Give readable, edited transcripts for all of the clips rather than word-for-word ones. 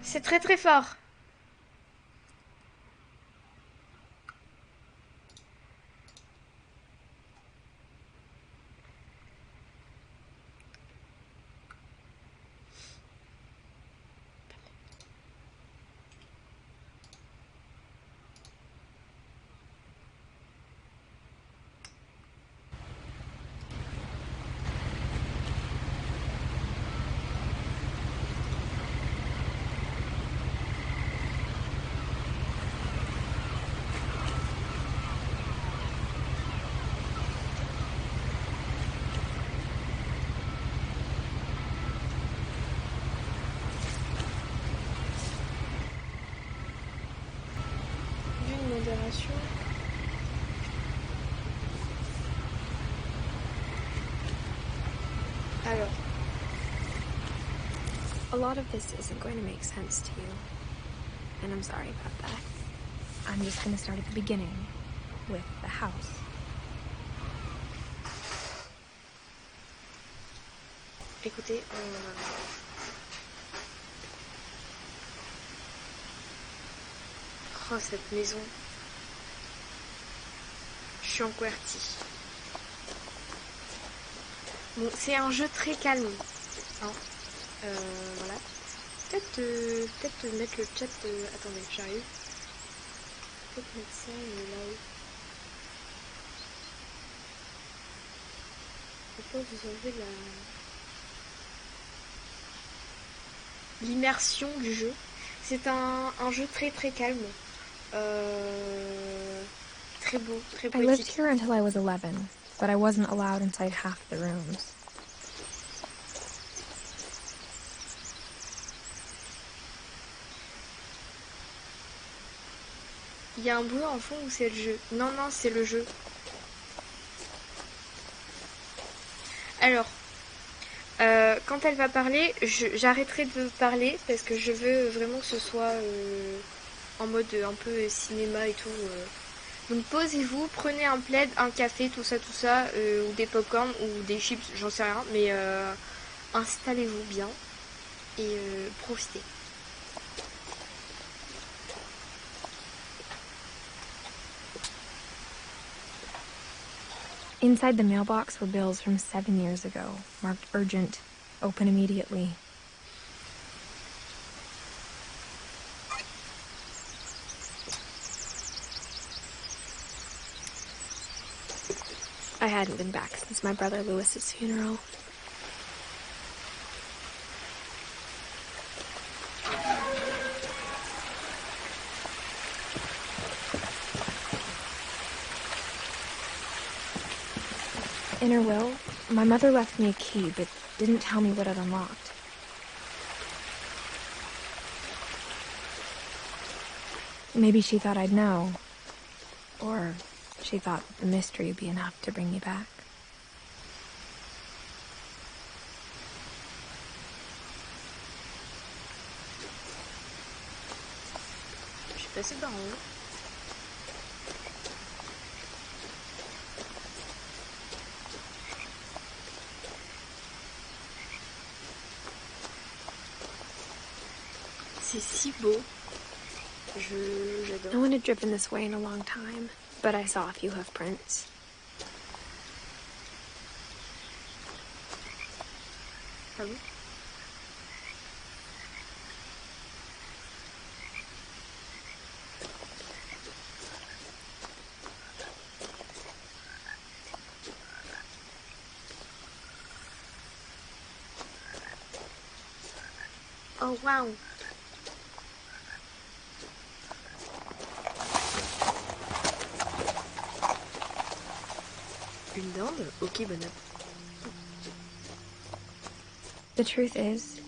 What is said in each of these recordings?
C'est très très fort. Modération. Alors. A lot of this isn't going to make sense to you, and I'm sorry about that. I'm just going to start at the beginning, with the house. Écoutez, oh, cette maison. Je suis enquertie. Bon, c'est un jeu très calme. Hein. Voilà. Peut-être mettre le chat. Attendez, j'arrive. Peut-être mettre ça là-haut. Pourquoi vous enlevez l'immersion du jeu. C'est un jeu très très calme. Très beau, très I lived poétique. here until I was 11, but I wasn't allowed inside half the rooms. Il y a un bruit en fond ou c'est le jeu? Non, non, c'est le jeu. Alors, quand elle va parler, j'arrêterai de parler parce que je veux vraiment que ce soit en mode un peu cinéma et tout. Donc posez-vous, prenez un plaid, un café, tout ça, ou des popcorn ou des chips, j'en sais rien, mais installez-vous bien et profitez. Inside the mailbox were bills from 7 years ago, marked urgent, open immediately. I hadn't been back since my brother Lewis's funeral. In her will, my mother left me a key, but didn't tell me what it unlocked. Maybe she thought I'd know. Or she thought the mystery would be enough to bring me back. Je suis passée par en haut. C'est si beau. J'adore. No one had driven this way in a long time, but I saw a few hoof prints. Ah bon? Oh wow! Une dinde? Ok, bonne app. The truth is,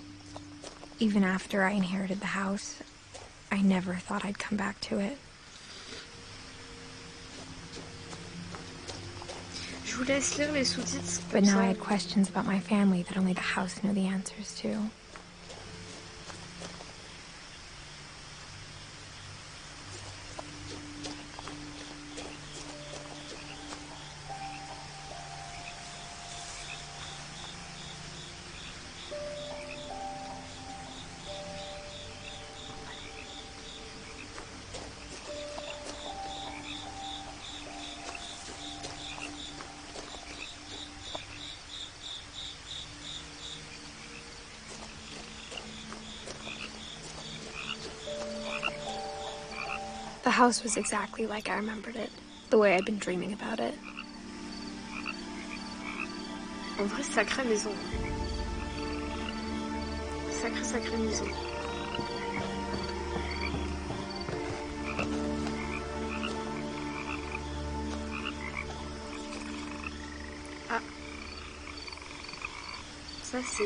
even after I inherited the house, I never thought I'd come back to it. Je vous laisse lire les sous-titres. But now I had questions about my family that only the house knew the answers to. house was exactly like I remembered it, the way I'd been dreaming about it. En vrai, sacrée maison. Sacrée maison. Ah. Ça, c'est...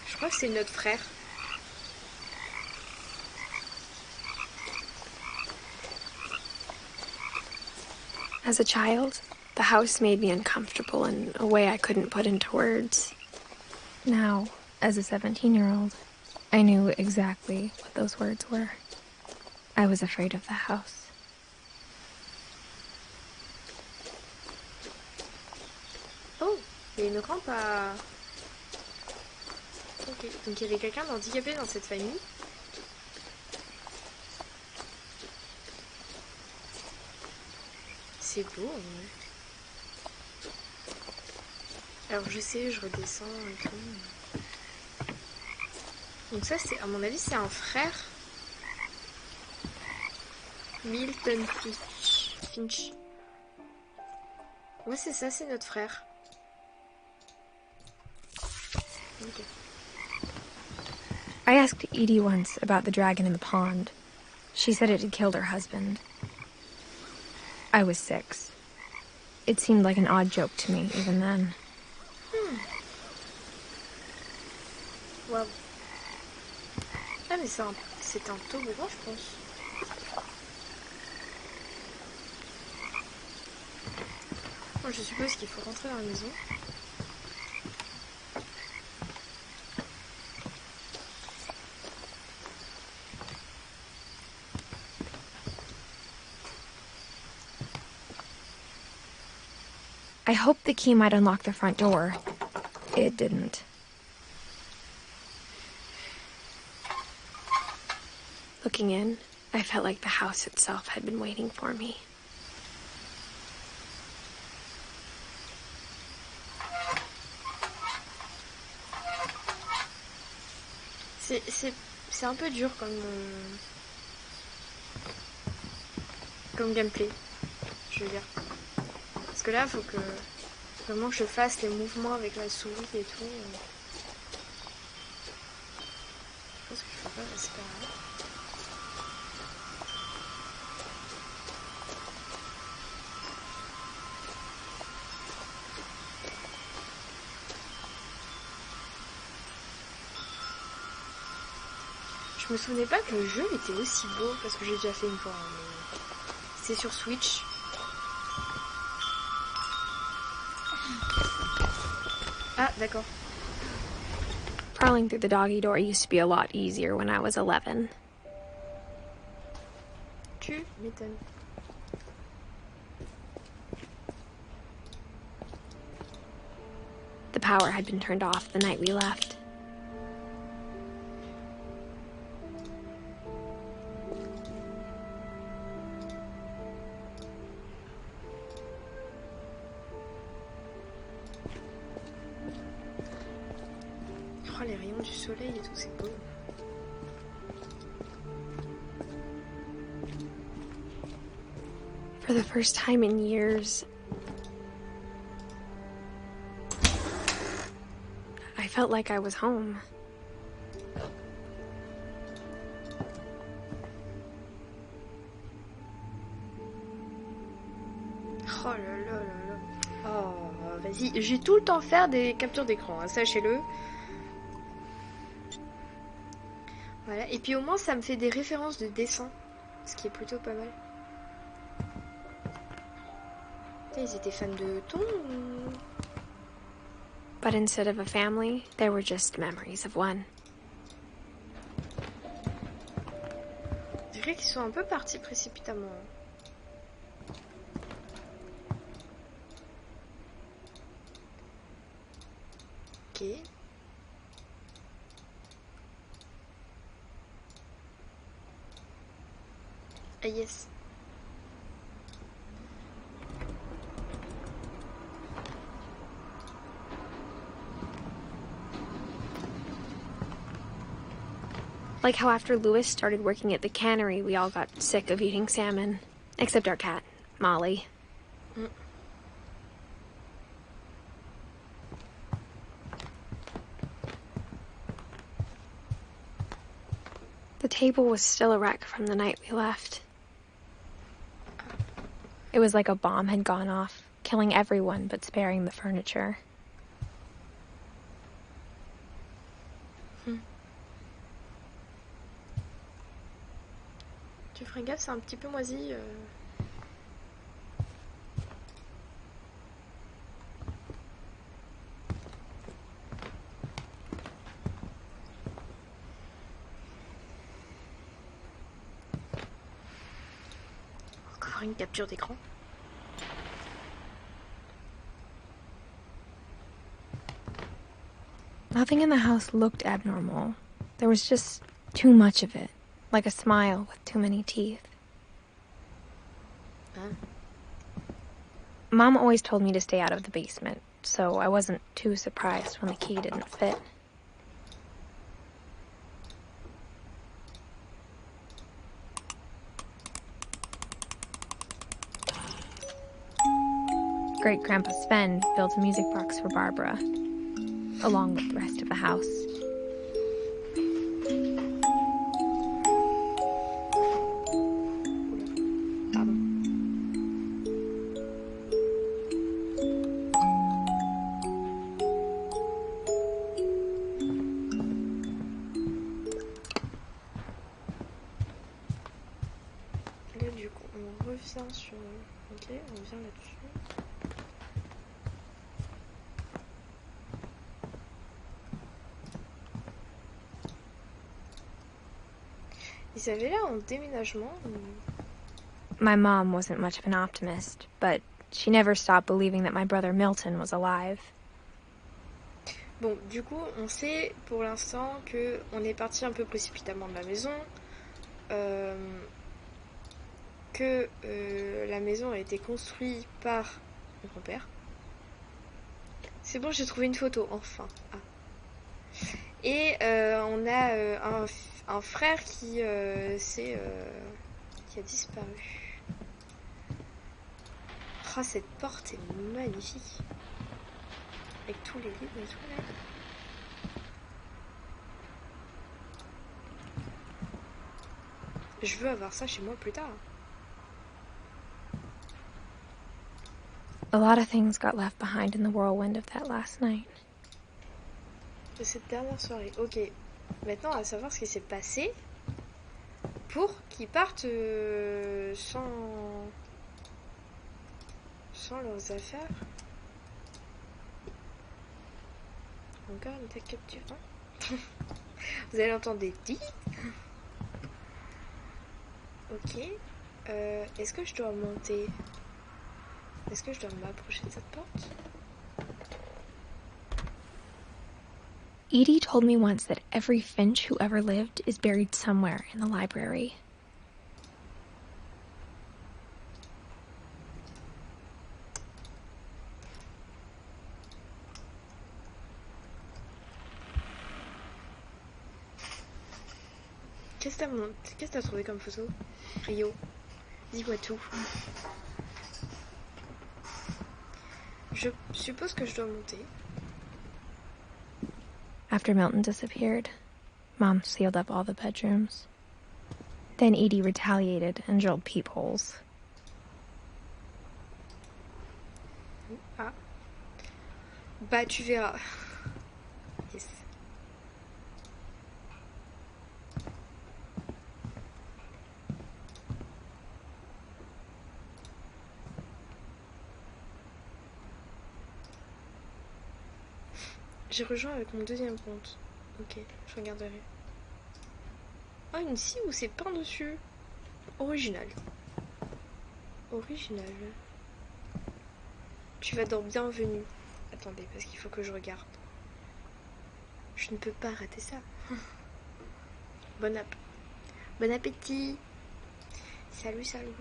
Je crois que c'est notre frère. As a child, the house made me uncomfortable in a way I couldn't put into words. Now, as a 17-year-old, I knew exactly what those words were. I was afraid of the house. Oh, il y a une rampe à... Ok, donc il y avait quelqu'un d'handicapé dans cette famille. C'est beau, ouais. Alors je sais, je redescends et tout. Donc ça, c'est, à mon avis, c'est un frère. Milton Finch. Ouais, c'est ça, c'est notre frère. Ok. I asked Edie once about the dragon in the pond. She said it had killed her husband. I was 6. It seemed like an odd joke to me, even then. Wow. Ah, mais c'est un toboggan, je pense. Bon, je suppose qu'il faut rentrer dans la maison. I hoped the key might unlock the front door. It didn't. Looking in, I felt like the house itself had been waiting for me. C'est un peu dur comme gameplay, je veux dire. Parce que là, il faut que vraiment je fasse les mouvements avec la souris et tout. Je pense que je peux pas passer par là. Je me souvenais pas que le jeu était aussi beau, parce que j'ai déjà fait une fois, hein, mais c'est sur Switch. Ah, d'accord. Crawling through the doggy door used to be a lot easier when I was 11. Tu m'étonnes. The power had been turned off the night we left. Oh, les rayons du soleil et tout, c'est beau. For the first time in years, I felt like I was home. Oh là là là là. Oh, vas-y. J'ai tout le temps faire des captures d'écran, hein, sachez-le. Voilà. Et puis au moins, ça me fait des références de dessin. Ce qui est plutôt pas mal. Ils étaient fans de thon ou... But instead of a family, there were just memories of one. Je dirais qu'ils sont un peu partis précipitamment. Ok. Ah yes. Like how after Louis started working at the cannery, we all got sick of eating salmon. Except our cat, Molly. Mm. The table was still a wreck from the night we left. It was like a bomb had gone off, killing everyone but sparing the furniture. Tu ferais gaffe, c'est un petit peu moisi. Encore une capture d'écran. Nothing in the house looked abnormal. There was just too much of it, like a smile with too many teeth. Huh? Mom always told me to stay out of the basement, so I wasn't too surprised when the key didn't fit. Great-Grandpa Sven built a music box for Barbara, along with the rest of the house. Là, du coup, on revient sur... Ok, on revient là-dessus. Ils avaient l'air en déménagement. My mom wasn't much of an optimist, but she never stopped believing that my brother Milton was alive. Bon, du coup, on sait pour l'instant que on est parti un peu précipitamment de la maison, que la maison a été construite par mon grand-père. C'est bon, j'ai trouvé une photo, enfin. Ah. Et on a un frère qui a disparu. Oh, cette porte est magnifique. Avec tous les livres et tout là. Je veux avoir ça chez moi plus tard. A lot of things got left behind in the whirlwind of that last night. De cette dernière soirée. Ok. Maintenant, on va savoir ce qui s'est passé pour qu'ils partent sans leurs affaires. Encore une telle capture. Hein. Vous allez entendre des dits. Ok. Est-ce que je dois monter? Est-ce que je dois m'approcher de cette porte? Edie told me once that every Finch who ever lived is buried somewhere in the library. Qu'est-ce que t'as trouvé comme photo, Rio? Dis-moi tout. Je suppose que je dois monter. After Milton disappeared, Mom sealed up all the bedrooms. Then Edie retaliated and drilled peepholes. Ah. Bah, tu verras. Yes. J'ai rejoint avec mon deuxième compte. Ok, je regarderai. Oh, une scie où c'est peint dessus. Original. Original. Tu vas dans bienvenue. Attendez, parce qu'il faut que je regarde. Je ne peux pas rater ça. Bon appétit. Salut, salut.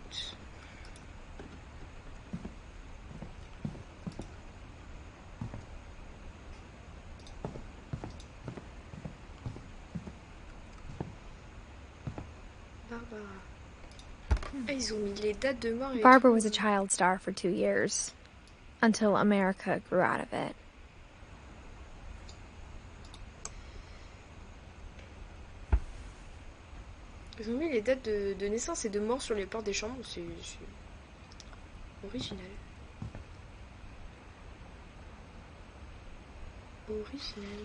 Barbara. Ah, ils ont mis les dates de mort et Barbara tout. was a child star for 2 years, until America grew out of it. Ils ont mis les dates de naissance et de mort sur les portes des chambres, c'est original. Original.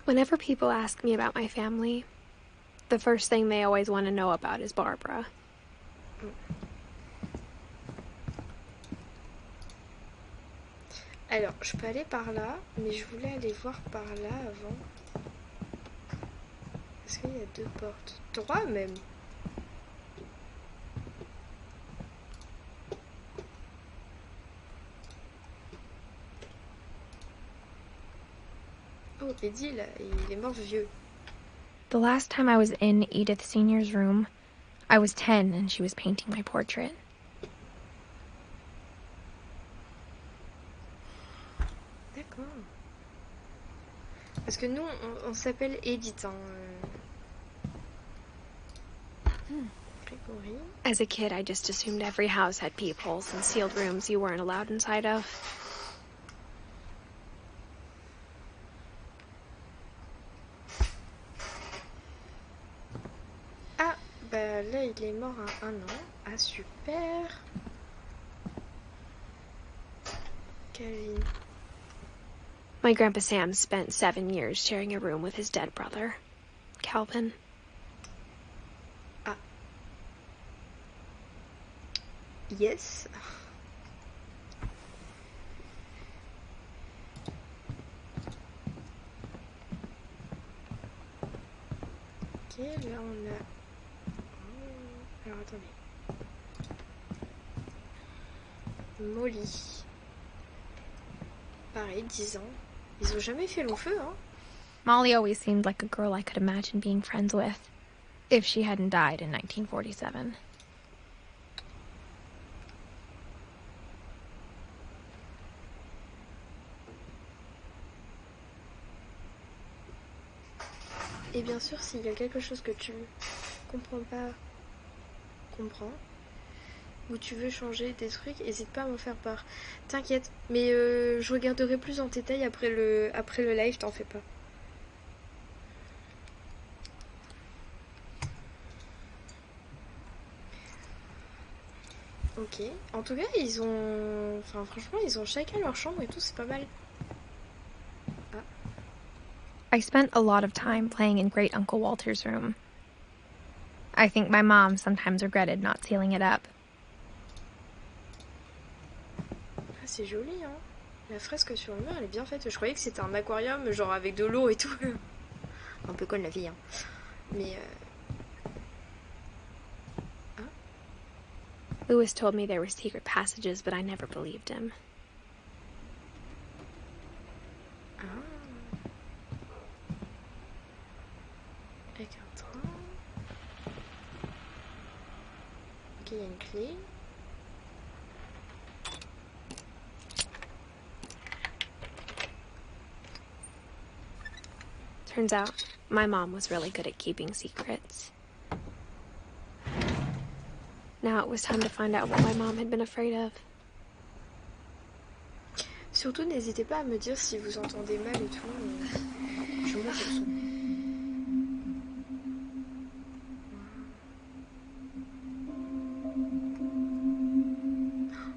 Whenever people ask me about my family, the first thing they always want to know about is Barbara. Alors, je peux aller par là, mais je voulais aller voir par là avant. Parce qu'il y a 2 portes. 3 même. Oh, Eddie, là, il est mort vieux. The last time I was in Edith Senior's room, I was 10 and she was painting my portrait. D'accord. Parce que nous, on s'appelle Edith. Hein. Grégory. As a kid, I just assumed every house had peepholes and sealed rooms you weren't allowed inside of. Ah, bah là, il est mort à 1 an. Ah, super. Calvin. My Grandpa Sam spent 7 years sharing a room with his dead brother, Calvin. Ah. Yes. Ok, là on a... Oh. Alors attendez. Molly. Pareil, 10 ans. Ils ont jamais fait long feu, hein. Molly always seemed like a girl I could imagine being friends with, if she hadn't died in 1947. Et bien sûr, s'il y a quelque chose que tu comprends pas, ou tu veux changer des trucs, n'hésite pas à m'en faire part. T'inquiète, mais je regarderai plus en détail après le live, t'en fais pas. Ok, en tout cas, ils ont... Enfin, franchement, ils ont chacun leur chambre et tout, c'est pas mal. Ah. I spent a lot of time playing in Great Uncle Walter's room. I think my mom sometimes regretted not sealing it up. Ah, c'est joli, hein. La fresque sur le mur, elle est bien faite. Je croyais que c'était un aquarium, genre avec de l'eau et tout. Un peu conne la vie, hein. Mais... Lewis told me there were secret passages, but I never believed him. Ah. Avec un train. Ok, il y a une clé. Turns out, my mom was really good at keeping secrets. Now it was time to find out what my mom had been afraid of. Surtout, n'hésitez pas à me dire si vous entendez mal et tout. Je monte le son.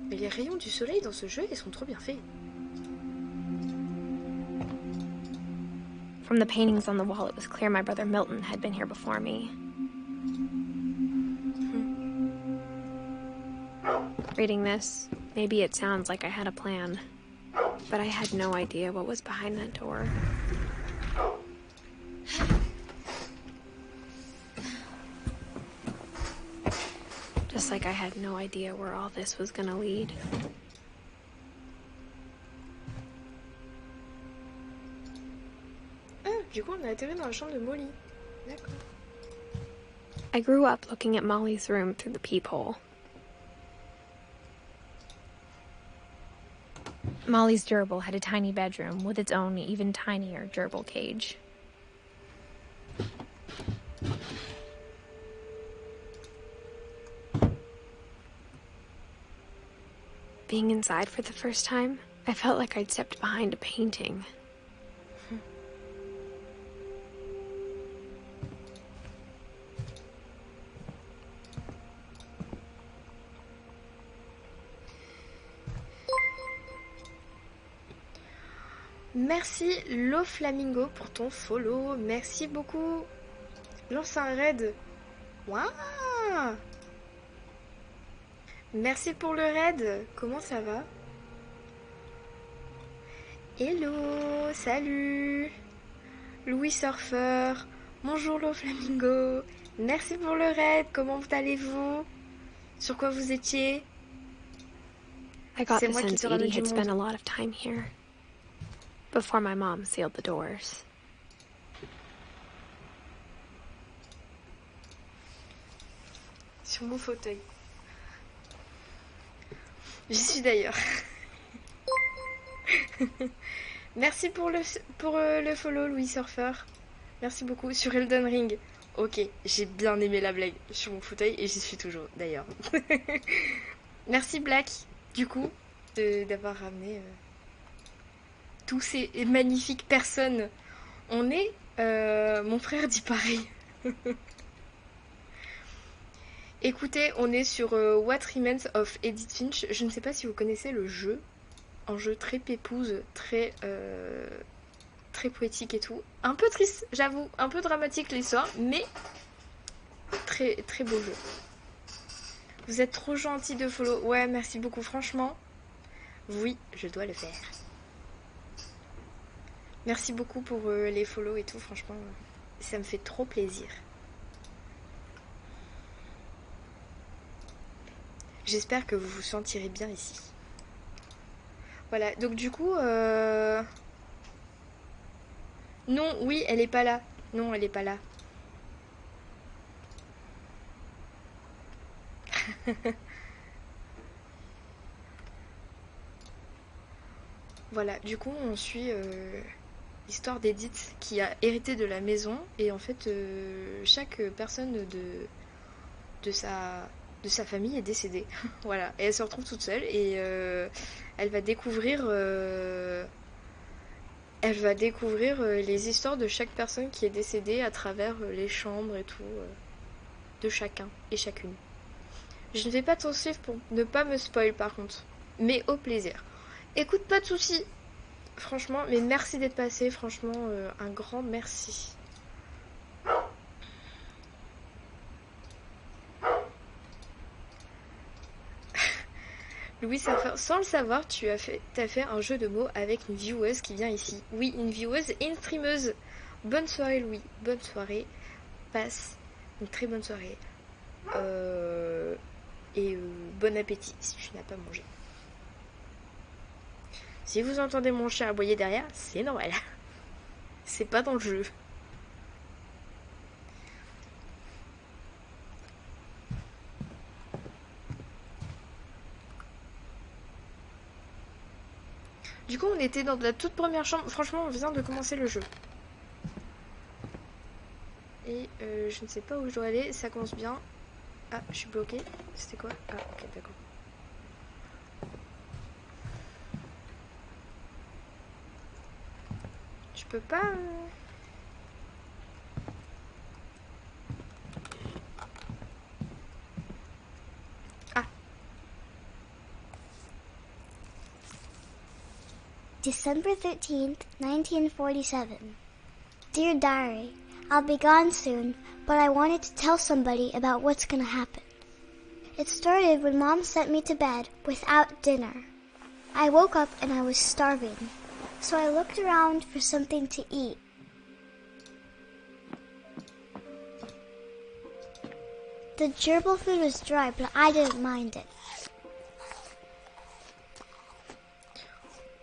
Mais les rayons du soleil dans ce jeu, ils sont trop bien faits. From the paintings on the wall, it was clear my brother Milton had been here before me. Reading this, maybe it sounds like I had a plan, but I had no idea what was behind that door. Just like I had no idea where all this was gonna lead. Ah, du coup, on a atterri dans la chambre de Molly. D'accord. I grew up looking at Molly's room through the peephole. Molly's gerbil had a tiny bedroom with its own even tinier gerbil cage. Being inside for the first time, I felt like I'd stepped behind a painting. Merci Lo Flamingo pour ton follow. Merci beaucoup. Lance un raid. Waouh. Merci pour le raid. Comment ça va? Hello, salut. Louis Surfeur. Bonjour Lo Flamingo. Merci pour le raid. Comment allez-vous? Sur quoi vous étiez? I got the sense Edie had spent a lot of time here. Before my mom sealed the doors. Sur mon fauteuil. J'y suis d'ailleurs. Merci pour le follow, Louis Surfer. Merci beaucoup. Sur Elden Ring. Ok, j'ai bien aimé la blague sur mon fauteuil et j'y suis toujours d'ailleurs. Merci Black, du coup, d'avoir ramené tous ces magnifiques personnes. On est... mon frère dit pareil. Écoutez, on est sur What Remains of Edith Finch. Je ne sais pas si vous connaissez le jeu. Un jeu très pépouze, très poétique et tout. Un peu triste, j'avoue. Un peu dramatique l'histoire, mais très, très beau jeu. Vous êtes trop gentil de follow. Ouais, merci beaucoup, franchement. Oui, je dois le faire. Merci beaucoup pour les follow et tout, franchement, ça me fait trop plaisir. J'espère que vous vous sentirez bien ici. Voilà, donc du coup... Non, oui, elle est pas là. Non, elle est pas là. Voilà, du coup, on suit... l'histoire d'Edith qui a hérité de la maison et en fait chaque personne de sa famille est décédée. Voilà, et elle se retrouve toute seule et elle va découvrir les histoires de chaque personne qui est décédée à travers les chambres et tout de chacun et chacune. Je ne vais pas t'en suivre pour ne pas me spoil par contre, mais au plaisir. Écoute, pas de soucis. Franchement, mais merci d'être passé, franchement, un grand merci. Louis, sans le savoir, t'as fait un jeu de mots avec une vieweuse qui vient ici. Oui, une vieweuse et une streameuse. Bonne soirée Louis, bonne soirée. Passe une très bonne soirée. Et bon appétit si tu n'as pas mangé. Si vous entendez mon chat aboyer derrière, c'est normal. C'est pas dans le jeu. Du coup, on était dans la toute première chambre. Franchement, on vient de commencer le jeu. Et je ne sais pas où je dois aller. Ça commence bien. Ah, je suis bloquée. C'était quoi? Ah, ok, d'accord. Je peux pas... Ah. December 13th, 1947. Dear Diary, I'll be gone soon, but I wanted to tell somebody about what's gonna happen. It started when Mom sent me to bed without dinner. I woke up and I was starving, so I looked around for something to eat. The gerbil food was dry, but I didn't mind it.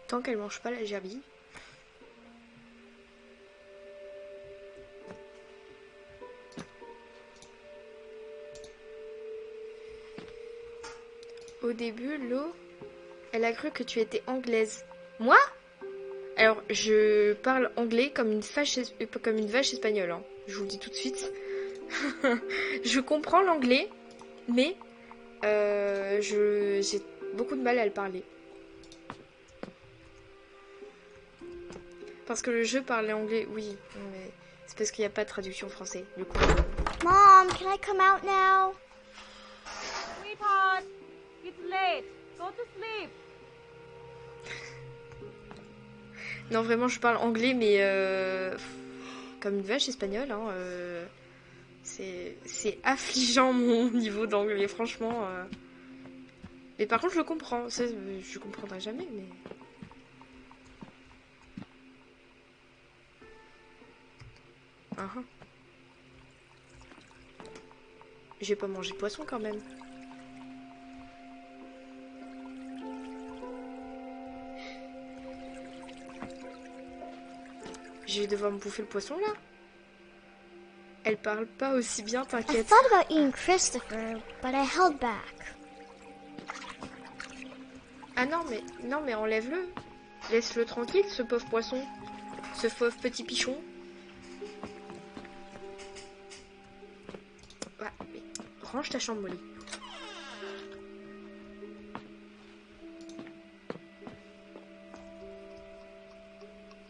Tant qu'elle mange pas la gerbille. Au début, l'eau Elle a cru que tu étais anglaise. Moi? Alors, je parle anglais comme une vache espagnole. Hein. Je vous le dis tout de suite. Je comprends l'anglais, mais j'ai beaucoup de mal à le parler. Parce que le jeu parlait anglais, oui. Mais c'est parce qu'il n'y a pas de traduction français. Du coup, Mom, can I come out now? Sweetheart, it's late. Go to sleep. Non, vraiment, je parle anglais, mais comme une vache espagnole. Hein, c'est affligeant mon niveau d'anglais, franchement. Mais par contre, je le comprends. Ça, je comprendrai jamais, mais... J'ai pas mangé de poisson quand même. Je vais devoir me bouffer le poisson là. Elle parle pas aussi bien, I t'inquiète. thought about eating Christopher, but I held back. Ah non mais enlève-le. Laisse-le tranquille, ce pauvre poisson. Ce pauvre petit pichon. Ah, mais range ta chambre, Molly.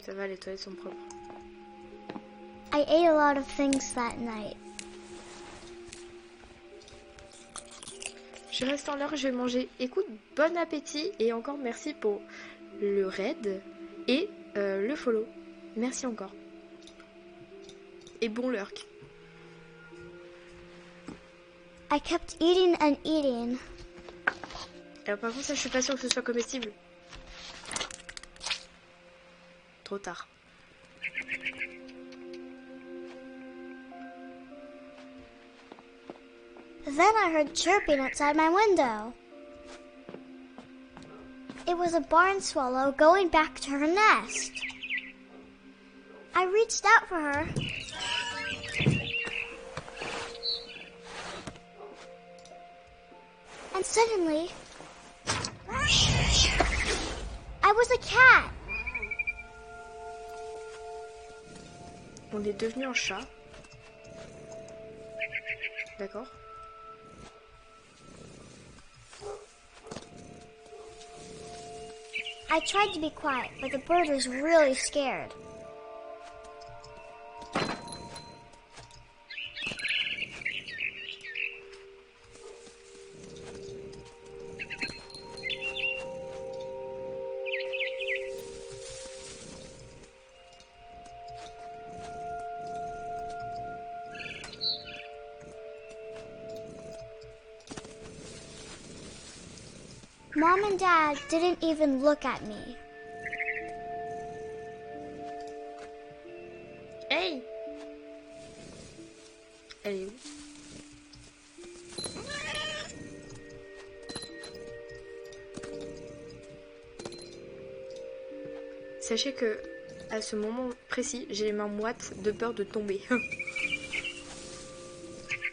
Ça va, les toilettes sont propres. I ate a lot of things that night. Je reste en l'heure, je vais manger. Écoute, bon appétit et encore merci pour le raid et le follow. Merci encore. Et bon lurk. I kept eating and eating. Alors par contre, ça, je suis pas sûre que ce soit comestible. Trop tard. Then I heard chirping outside my window. It was a barn swallow going back to her nest. I reached out for her. And suddenly, I was a cat. On est devenu un chat. D'accord. I tried to be quiet, but the bird was really scared. Mom and Dad didn't even look at me. Hey! Elle est où? Sachez que à ce moment précis, j'ai les mains moites de peur de tomber.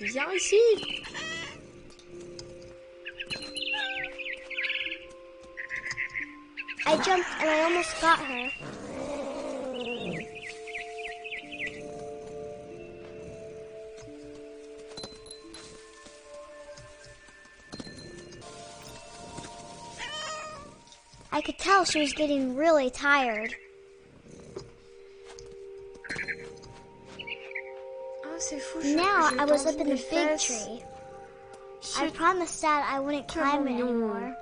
Viens ici! I jumped and I almost got her. I could tell she was getting really tired. Oh, c'est fou. Now I was up in the des big fesses. tree. I promised Dad I wouldn't climb it mignon. anymore.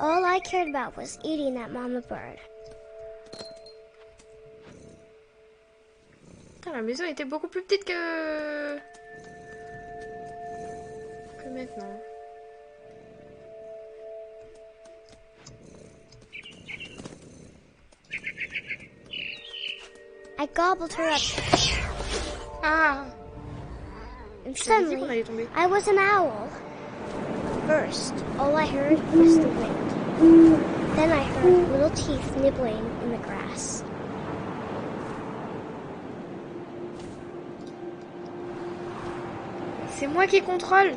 All I cared about was eating that mama bird. Putain, la maison était beaucoup plus petite que maintenant. I gobbled her up, Ah! and Je t'avais dit qu'on suddenly allait tomber. I was an owl. First, all I heard was the wind. Then I heard little teeth nibbling in the grass. C'est moi qui contrôle.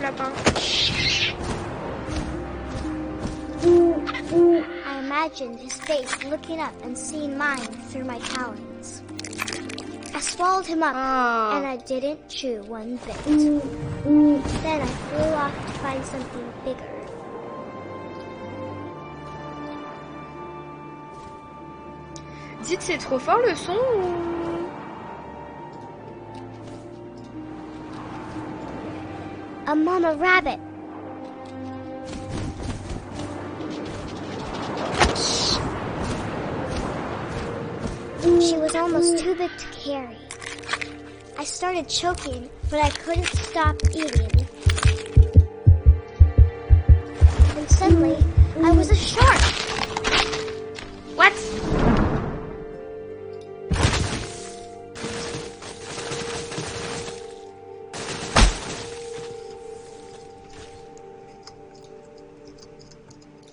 pauvre lapin. I imagined his face looking up and seeing mine through my talons. I swallowed him up, and I didn't chew one bit. Then I flew off to find something bigger. Dites, c'est trop fort le son ou... A mama rabbit. She was almost too big to carry. I started choking, but I couldn't stop eating. And suddenly, I was a shark. What?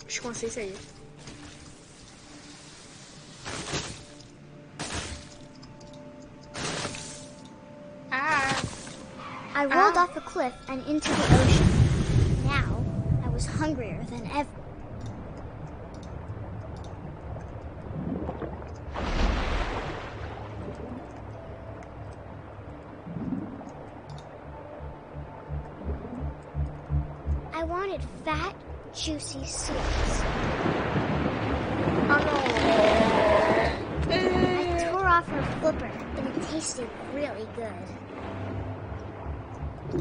Je suis coincée, ça y est. I rolled off a cliff and into the ocean. Now, I was hungrier than ever. I wanted fat, juicy seals. Oh no. I tore off her flipper, and it tasted really good. I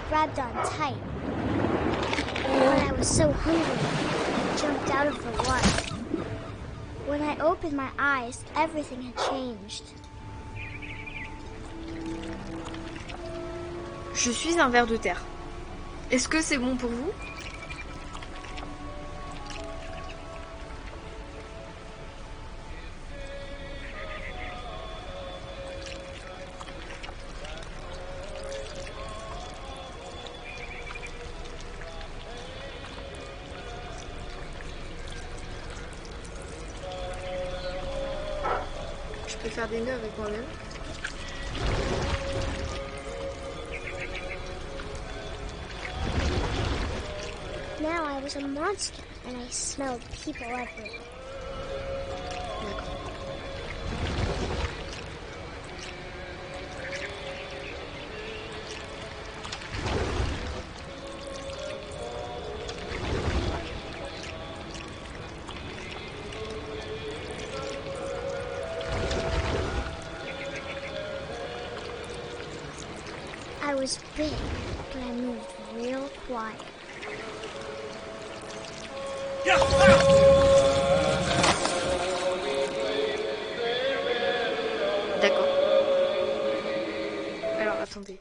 grabbed on tight. But I was so hungry, I jumped out of the water. When I opened my eyes, everything had changed. Je suis un ver de terre. Est-ce que c'est bon pour vous? Je peux faire des nœuds avec moi-même. Now I was a monster, and I smelled people everywhere. I was big, but I moved real quiet. D'accord. Alors, attendez.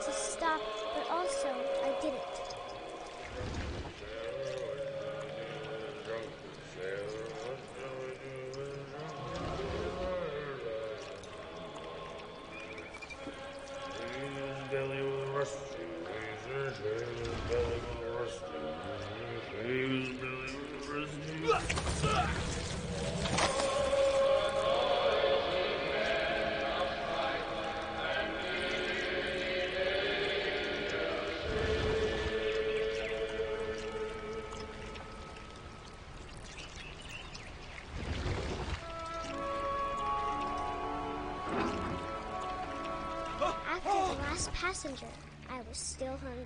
To stop, but also I didn't. Passenger, I was still hungry.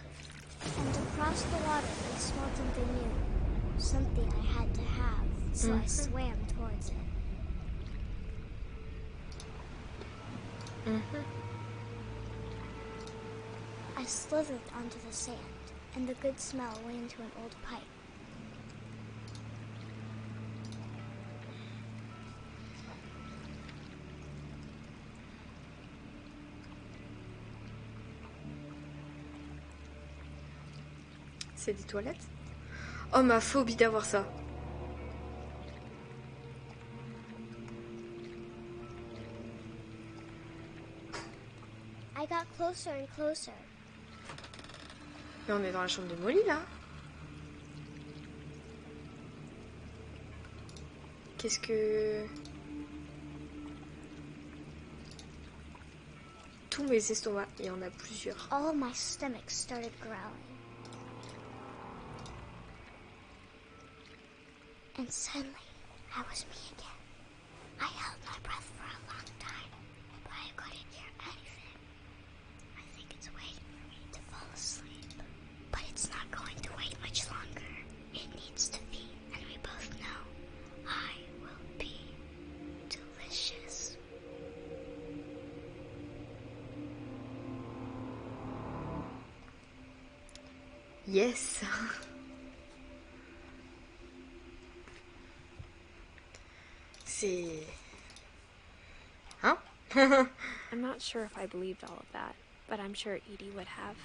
And across the water, I smelled something new. Something I had to have, so I swam towards it. I slithered onto the sand, and the good smell went into an old pipe. C'est des toilettes? Oh, ma phobie d'avoir ça. I got closer and closer. Mais on est dans la chambre de Molly, là. Qu'est-ce que... Tous mes estomacs, il y en a plusieurs. All my stomach started growling. And suddenly, I was me again. I held my breath for a long time, but I couldn't hear anything. I think it's waiting for me to fall asleep. But it's not going to wait much longer. It needs to be, and we both know I will be delicious. Yes. C'est... Hein? I'm not sure if I believed all of that, but I'm sure Edie would have.